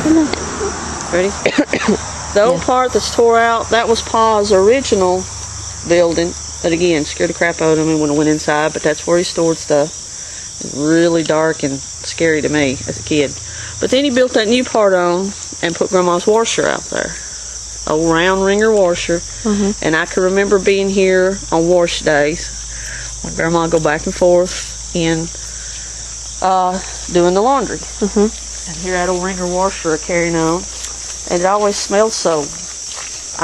Ready? The old part that's tore out, that was Pa's original building. But again, scared the crap out of him when I went inside, but that's where he stored stuff. It was really dark and scary to me as a kid. But then he built that new part on and put Grandma's washer out there. Old round ringer washer. And I can remember being here on wash days when Grandma would go back and forth and doing the laundry. And here that old ringer washer carrying on. And it always smelled so,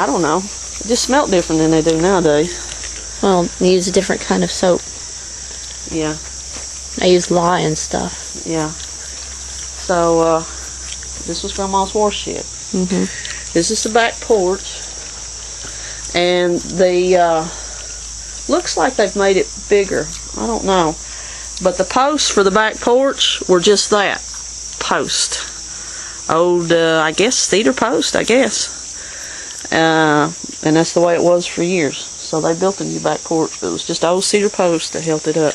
I don't know, it just smelled different than they do nowadays. Well, they use a different kind of soap. Yeah. I use lye and stuff. Yeah. So, this was Grandma's wash shed. This is the back porch. And the, looks like they've made it bigger. I don't know. But the posts for the back porch were just that. Post. Old, I guess, cedar post, I guess. And that's the way it was for years. So they built a new back porch, but it was just old cedar post that held it up.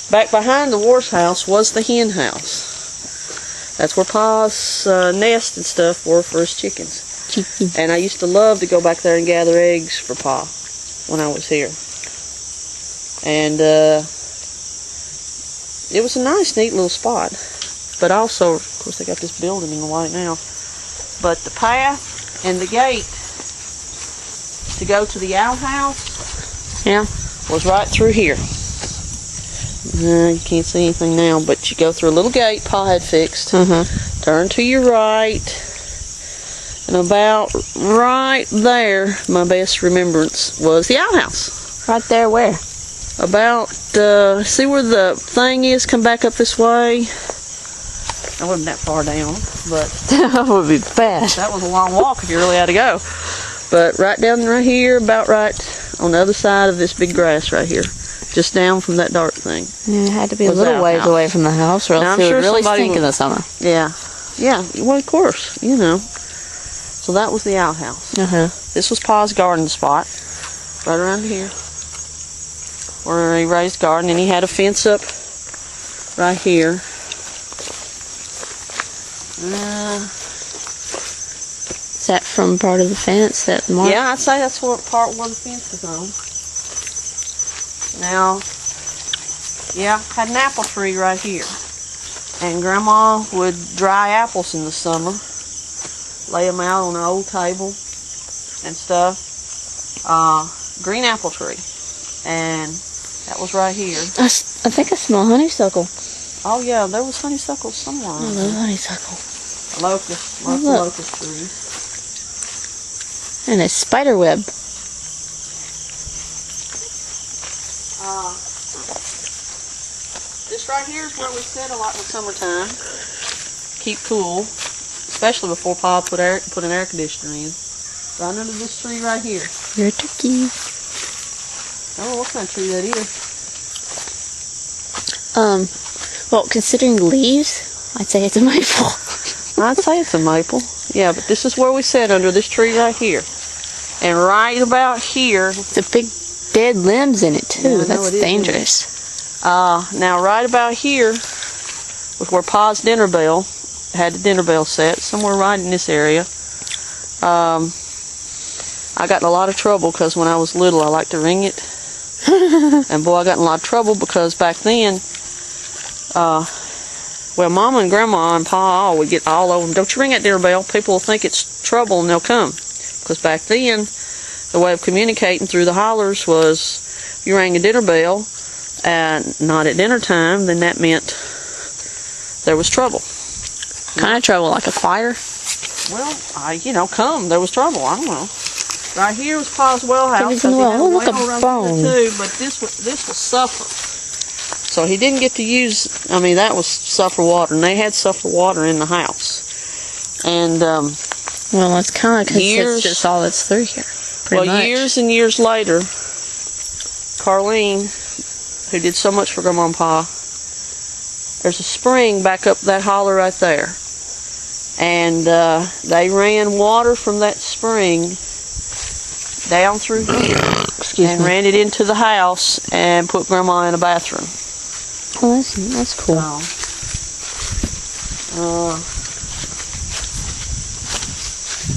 Back behind the Wars house was the hen house. That's where Pa's nest and stuff were for his chickens. And I used to love to go back there and gather eggs for Pa when I was here. And it was a nice, neat little spot. But also, of course, they got this building in the white now. But the path and the gate to go to the outhouse, was right through here. You can't see anything now, but you go through a little gate Pa had fixed. Turn to your right, and about right there, my best remembrance was the outhouse. Right there where? About, see where the thing is? Come back up this way. I wasn't that far down, but that would be bad. That was a long walk if you really had to go. But right down right here, about right on the other side of this big grass right here, just down from that dark thing. Yeah, it had to be a little ways away from the house, or else it would really stink in the summer. Yeah, well, of course, you know. So that was the outhouse. This was Pa's garden spot, right around here, where he raised garden, and he had a fence up right here. Is that from part of the fence? That mark? Yeah, I'd say that's what part where the fence is on. Now, had an apple tree right here. And Grandma would dry apples in the summer, lay them out on an old table and stuff. Green apple tree. And that was right here. I think I smell honeysuckle. Oh yeah, there was honeysuckle somewhere. I love honeysuckle. Locust, lots of locust trees. And a spider web. This right here is where we sit a lot in the summertime. Keep cool, especially before Pa put an air conditioner in. Right under this tree right here. Your turkey. I don't know what kind of tree that is. Well, considering the leaves, I'd say it's a maple. I'd say it's a maple. Yeah, but this is where we sit under this tree right here. And right about here, it's a big dead limbs in it too. Yeah, that's dangerous. Now right about here was where Pa's dinner bell had the dinner bell set, somewhere right in this area. I got in a lot of trouble because when I was little I liked to ring it. And boy, I got in a lot of trouble because back then, well, Mama and Grandma and Pa would get all over them. Don't you ring that dinner bell? People will think it's trouble and they'll come. Because back then, the way of communicating through the hollers was you rang a dinner bell and not at dinner time, then that meant there was trouble. Kind of trouble, like a fire? Well, come. There was trouble. I don't know. Right here was Pa's well house. Look, a bone. Too, but this was sulfur. So he didn't get to use, that was sulfur water, and they had sulfur water in the house. And, well, that's kind of because it's just all that's through here. Pretty much. Years and years later, Carlene, who did so much for Grandma and Pa, there's a spring back up that holler right there. And they ran water from that spring down through here and ran it into the house and put Grandma in a bathroom. Oh, that's cool.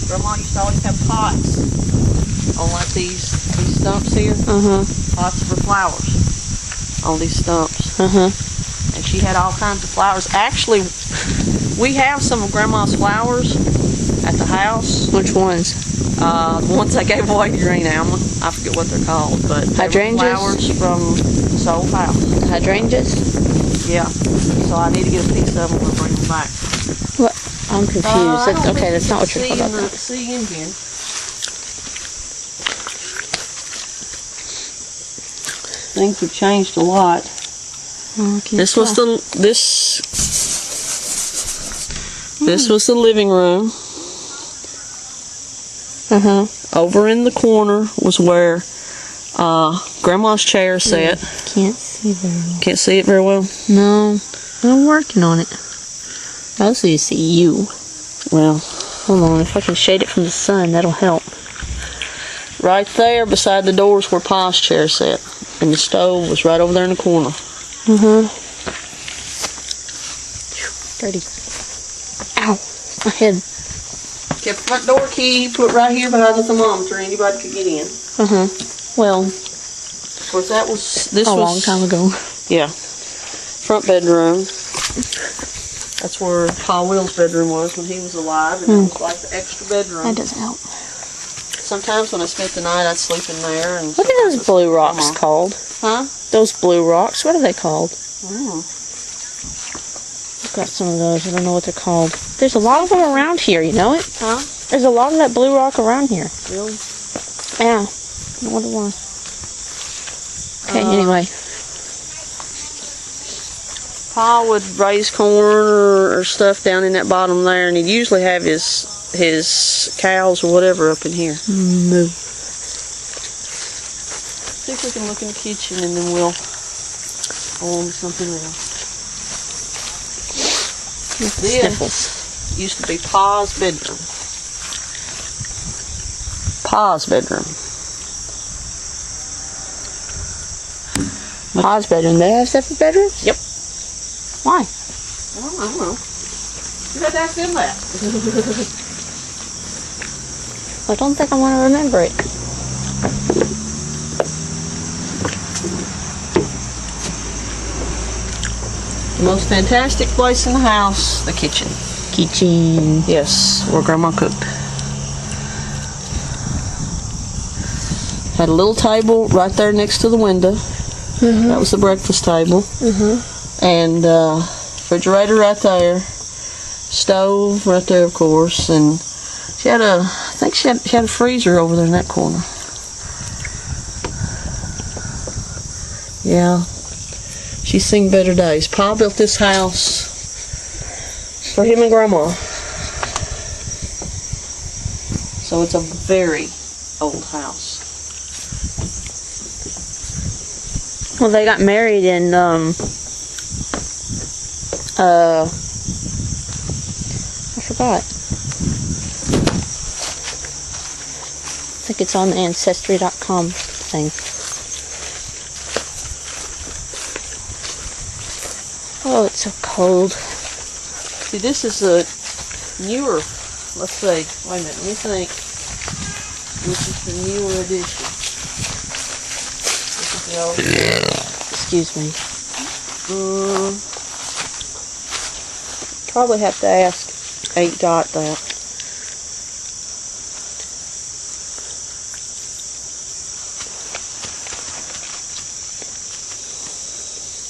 Grandma used to always have pots on like these stumps here. Pots of her flowers on these stumps. And she had all kinds of flowers. Actually, we have some of Grandma's flowers at the house. Which ones? The ones I gave away to Green Alma. I forget what they're called, but hydrangeas? Flowers from this old house. Hydrangeas? Yeah. So I need to get a piece of them and bring them back. What? I'm confused. Okay, that's not what you're talking about. See in here. Things have changed a lot. This was the living room. Over in the corner was where Grandma's chair sat. Can't see very well. Can't see it very well? No, I'm working on it. I also see you. Well, hold on. If I can shade it from the sun, that'll help. Right there beside the doors where Pa's chair sat. And the stove was right over there in the corner. Dirty. Ow. My head. Kept the front door key put right here behind the thermometer. Anybody could get in. Well, of course, this was a long time ago. Yeah. Front bedroom. That's where Pa Will's bedroom was when he was alive. And it was like the extra bedroom. That doesn't help. Sometimes when I spent the night, I'd sleep in there. And what are those blue rocks called? Huh? Those blue rocks, what are they called? Mm. I've got some of those. I don't know what they're called. There's a lot of them around here, you know it? Huh? There's a lot of that blue rock around here. Really? Yeah. I wonder why. Okay, anyway. Pa would raise corn or stuff down in that bottom there, and he'd usually have his cows or whatever up in here. Moo. See if we can look in the kitchen, and then we'll go on to something else. Sniffles. This used to be Pa's bedroom. Pa's bedroom. Pa's bedroom. They have separate bedrooms? Yep. Why? I don't know. You got to ask them that. I don't think I want to remember it. The most fantastic place in the house, the kitchen. Kitchen. Yes, where Grandma cooked. Had a little table right there next to the window. That was the breakfast table. And refrigerator right there. Stove right there, of course. And she had I think she had a freezer over there in that corner. Yeah. She's seen better days. Pa built this house for him and Grandma. So it's a very old house. Well, they got married in, I forgot. I think it's on the Ancestry.com thing. Oh, it's so cold. See, this is a newer, let's see, wait a minute, let me think. This is the newer edition. This is the old Excuse me. Probably have to ask 8 Dot that.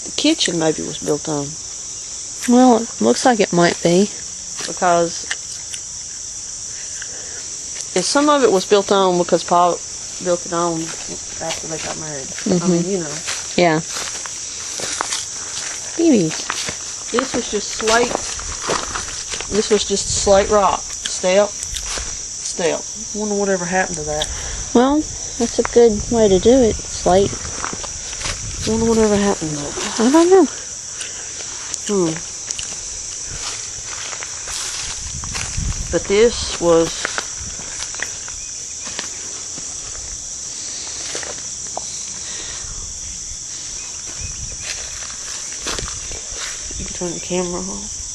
The kitchen maybe was built on. Well, it looks like it might be. Because if some of it was built on because Pa built it on after they got married. I mean, you know. Yeah. Babies. This was just slate. This was just slate rock. Step. Step. I wonder whatever happened to that. Well, that's a good way to do it. Slate. I wonder whatever happened to that. I don't know. But this was... You can turn the camera off.